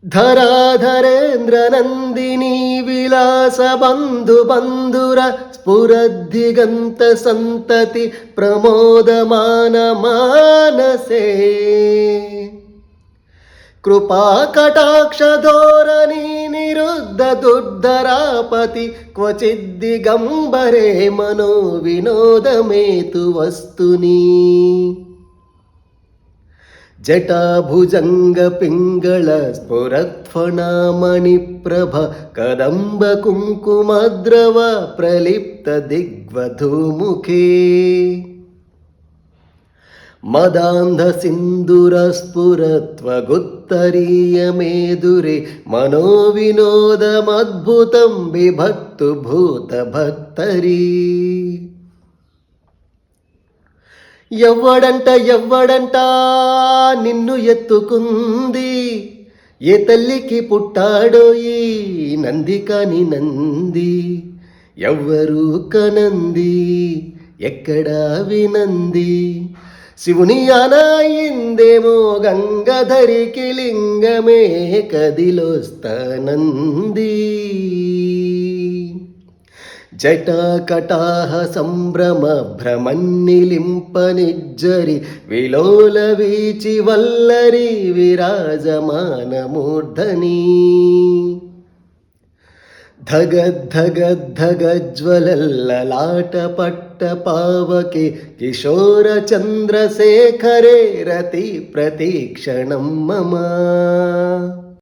धराधरेन्द्रनन्दिनी विलासबन्धुबन्धुर स्फुरद्दिगन्त सन्तति प्रमोदमानमानसे कृपाकटाक्षधोरणी निरुद्ध दुर्धरापति क्वचिद्दिगम्बरे मनो विनोदमेतु वस्तुनि जटाभुजंग पिंगल स्फुरत्फणामणिप्रभ कदम्ब कुङ्कुमद्रव प्रलिप्त दिग्वधूमुखे मदान्ध सिन्दूर स्फुरत्वगुत्तरीय मेदुरे मनोविनोदमद्भुतं बिभक्तु भूतभक्तरी ఎవ్వడంట నిన్ను ఎత్తుకుంది ఏ తల్లికి పుట్టాడో ఈ నంది కాని నంది ఎవ్వరు కనంది ఎక్కడా వినంది శివుని అనాయిందేమో గంగధరికి లింగమే కదిలొస్తానంది జటాకటాహ సంభ్రమ భ్రమన్నిలింపనిజ్జరి విలోల వీచి వల్లరి విరాజమానమూర్ధని ధగద్ధగద్ధగజ్వలల్లలాట పట్ట పావకే కిశోర చంద్రశేఖరే రతి ప్రతీక్షణం మమ